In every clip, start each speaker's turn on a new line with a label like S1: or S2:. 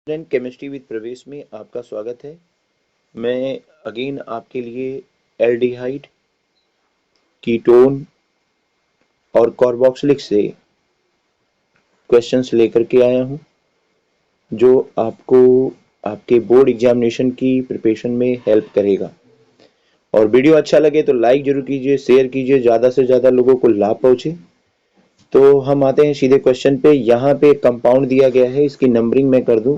S1: Student chemistry with प्रवेश में आपका स्वागत है। मैं अगेन आपके लिए एल्डिहाइड, कीटोन और कार्बोक्सिलिक से क्वेश्चंस लेकर के आया हूं, जो आपको आपके बोर्ड एग्जामिनेशन की प्रिपरेशन में हेल्प करेगा। और वीडियो अच्छा लगे तो लाइक जरूर कीजिए, शेयर कीजिए, ज़्यादा से ज़्यादा लोगों को लाभ पहुंचे। तो हम आते हैं सीधे क्वेश्चन पे। यहाँ पे कंपाउंड दिया गया है, इसकी नंबरिंग मैं कर दूं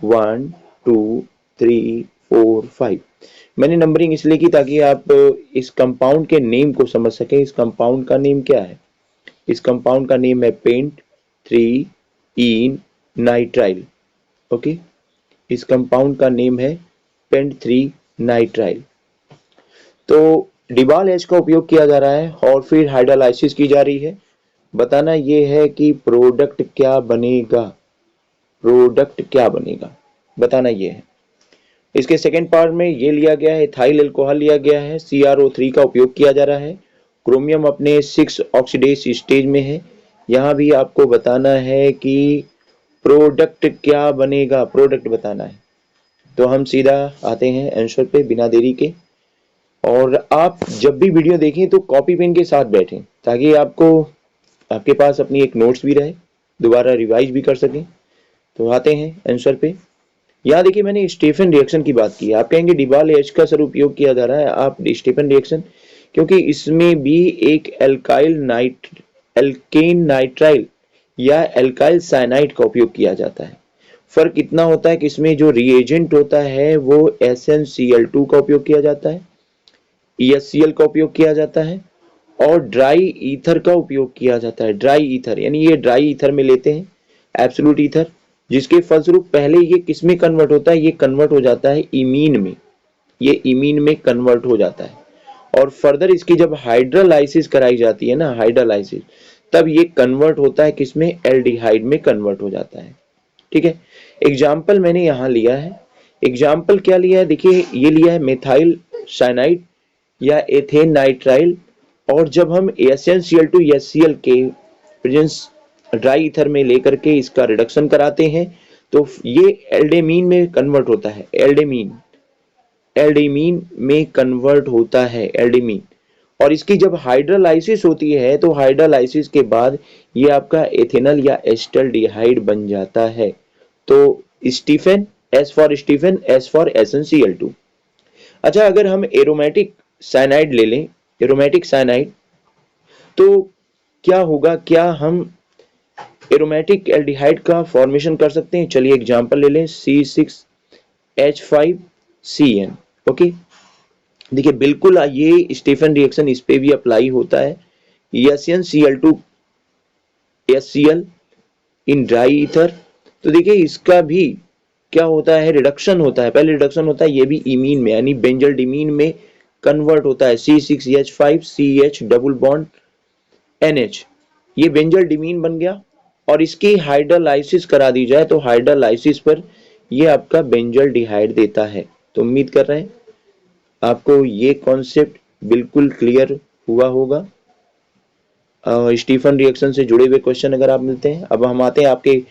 S1: 1 2 3 4 5। मैंने नंबरिंग इसलिए की ताकि आप इस कंपाउंड के नेम को समझ सकें। इस कंपाउंड का नेम क्या है? इस कंपाउंड का नेम है पेंट 3 इन नाइट्राइल। ओके, इस कंपाउंड का नेम है पेंट 3 नाइट्राइल। तो डिबाल एच का उपयोग किया जा रहा है और फिर हाइड्रोलाइसिस की जा रही है। बताना ये है कि प्रोडक्ट क्या बनेगा, प्रोडक्ट क्या बनेगा, बताना ये है। इसके सेकेंड पार्ट में ये लिया गया है, इथाइल अल्कोहल लिया गया है, CrO3 का उपयोग किया जा रहा है। क्रोमियम अपने 6 ऑक्सीडेज स्टेज में है। यहाँ भी आपको बताना है कि प्रोडक्ट क्या बनेगा, प्रोडक्ट बताना है। तो हम सीधा आते हैं आंसर पे बिना देरी के। और आप जब भी वीडियो देखें तो कॉपी पेन के साथ बैठें, ताकि आपके पास अपनी एक नोट्स भी रहे, दोबारा रिवाइज भी कर सकें। तो आते हैं आंसर पे। यहाँ देखिए, मैंने स्टीफन रिएक्शन की बात की है। आप कहेंगे डिबाल एच का सर उपयोग किया जा रहा है, आप स्टीफन रिएक्शन, क्योंकि इसमें भी एक एल्केन नाइट्राइल या एल्काइल साइनाइड का उपयोग किया जाता है। फर्क इतना होता है कि इसमें जो रिएजेंट होता है वो SnCl2 का उपयोग किया जाता है, ESCl का उपयोग किया जाता है और ड्राई ईथर का उपयोग किया जाता है। ड्राई ईथर यानी ये ड्राई ईथर में लेते हैं एब्सोल्यूट ईथर, जिसके फलस्वरूप पहले ये किस में कन्वर्ट होता है? ये कन्वर्ट हो जाता है इमीन में, ये इमीन में कन्वर्ट हो जाता है। और फर्दर इसकी जब हाइड्रोलाइसिस कराई जाती है ना, हाइड्रोलाइसिस, तब ये कन्वर्ट होता है किसमें? एल्डिहाइड में कन्वर्ट हो जाता है। ठीक है, एग्जाम्पल मैंने यहाँ लिया है। एग्जाम्पल क्या लिया है? देखिए, ये लिया है मेथाइल साइनाइड या एथेन नाइट्राइल। और जब हम SnCl2 HCl के प्रेजेंस ड्राई ईथर में लेकर के इसका रिडक्शन कराते हैं तो ये एल्डेमीन में कन्वर्ट होता है। एल्डेमीन में कन्वर्ट होता है, एल्डेमीन। और इसकी जब हाइड्रोलाइसिस होती है तो हाइड्रोलाइसिस के बाद ये आपका एथेनल या एस्टल्डिहाइड बन जाता है। तो Stephen, S for Stephen, S for SnCl2। अच्छा, अगर हम एरोमेटिक साइनाइड ले लें, एरोमेटिक साइनाइड, तो क्या होगा? क्या हम एरोमेटिक एल्डिहाइड का फॉर्मेशन कर सकते हैं? चलिए एग्जांपल ले लें, C6H5CN। ओके, देखिए बिल्कुल ये स्टीफन रिएक्शन इस पे भी अप्लाई होता है। SnCl2 HCl in dry ether. तो देखिए इसका भी क्या होता है? रिडक्शन होता है। पहले रिडक्शन होता है, ये भी इमीन में यानी बेंजल डिमीन में कन्वर्ट होता है। C6H5CH डबल बॉन्ड NH, ये बेंजल डिमीन बन गया। और इसकी हाइड्रोलाइसिस करा दी जाए तो हाइड्रोलाइसिस पर ये आपका बेंजल डिहाइड देता है। तो उम्मीद कर रहे हैं आपको ये कॉन्सेप्ट बिल्कुल क्लियर हुआ होगा। स्टीफन रिएक्शन से जुड़े हुए क्वेश्चन अगर आप मिलते हैं। अब हम आते हैं आपके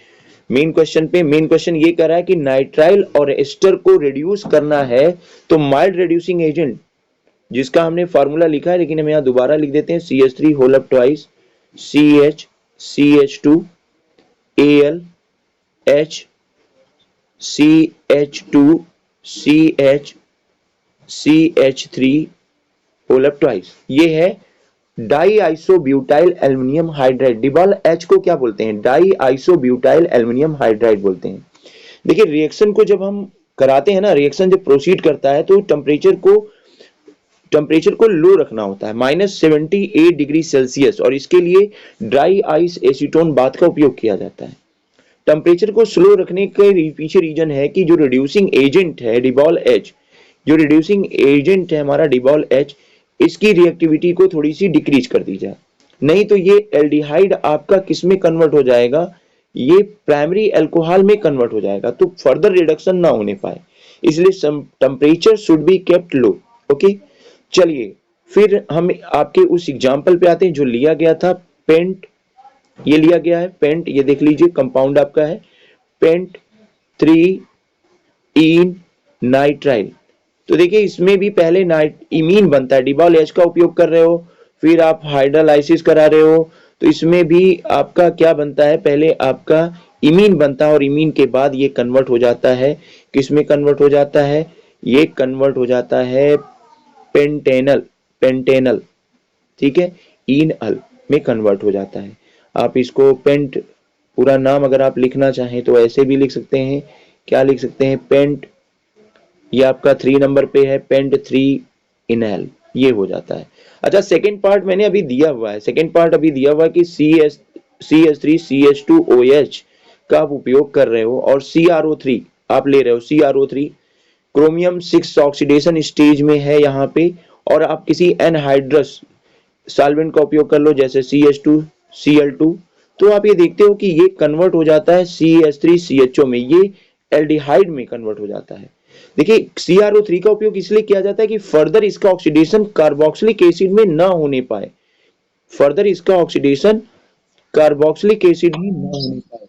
S1: मेन क्वेश्चन पे। मेन क्वेश्चन ये कह रहा है कि नाइट्राइल और एस्टर को रिड्यूस करना है तो माइल्ड रिड्यूसिंग एजेंट, जिसका हमने फार्मूला लिखा है लेकिन हम यहाँ दोबारा लिख देते हैं, CH3 whole up twice CH CH2 Al H CH2 CH CH3 whole up twice. ये है di isobutyl aluminium hydride. DIBAL H को क्या बोलते हैं? डाई आइसोब्यूटाइल एल्युमिनियम हाइड्राइड बोलते हैं। देखिए रिएक्शन को जब हम कराते हैं ना, रिएक्शन जब प्रोसीड करता है तो टेम्परेचर को लो रखना होता है, -78 डिग्री सेल्सियस। और इसके लिए ड्राई आइस एसीटोन बाथ का उपयोग किया जाता है। टेम्परेचर को स्लो रखने के पीछे रीजन है कि जो रिड्यूसिंग एजेंट है डिबॉल एच, जो रिड्यूसिंग एजेंट है हमारा डिबॉल एच, इसकी रिएक्टिविटी को थोड़ी सी डिक्रीज कर दी जाए। नहीं तो ये एल्डिहाइड आपका किस में कन्वर्ट हो जाएगा? ये प्राइमरी अल्कोहल में कन्वर्ट हो जाएगा, तो फर्दर रिडक्शन ना होने पाए। इसलिए temperature should be kept low. Okay, चलिए फिर हम आपके उस एग्जाम्पल पे आते हैं जो लिया गया था। पेंट, ये लिया गया है पेंट, ये देख लीजिए कंपाउंड आपका है पेंट 3 इन नाइट्राइल। तो देखिए इसमें भी पहले इमीन बनता है, डिबॉल एच का उपयोग कर रहे हो, फिर आप हाइड्रोलाइसिस करा रहे हो, तो इसमें भी आपका क्या बनता है, पहले आपका इमीन बनता है और इमीन के बाद ये कन्वर्ट हो जाता है, किस में कन्वर्ट हो जाता है, ये कन्वर्ट हो जाता है पेंटेनल, पेंटेनल, ठीक है, इन अल में कन्वर्ट हो जाता है। आप इसको पेंट, पूरा नाम अगर आप लिखना चाहें तो ऐसे भी लिख सकते हैं, क्या लिख सकते हैं, पेंट, ये आपका 3 नंबर पे है, पेंट 3 इनैल, ये हो जाता है। अच्छा, सेकेंड पार्ट मैंने अभी दिया हुआ है, सेकेंड पार्ट अभी दिया हुआ है कि CH3CH2OH का आप उपयोग कर रहे हो और CrO3 आप ले रहे हो, CrO3 क्रोमियम 6 ऑक्सीडेशन स्टेज में है यहाँ पे, और आप किसी एनहाइड्रस सॉल्वेंट का उपयोग कर लो जैसे CH2Cl2, तो आप ये देखते हो कि ये कन्वर्ट हो जाता है CH3CHO में, ये एल्डिहाइड में कन्वर्ट हो जाता है। देखिए CrO3 का उपयोग इसलिए किया जाता है कि फर्दर इसका ऑक्सीडेशन कार्बोक्सिलिक एसिड में ना होने पाए, फर्दर इसका ऑक्सीडेशन कार्बोक्सिलिक एसिड में ना होने पाए।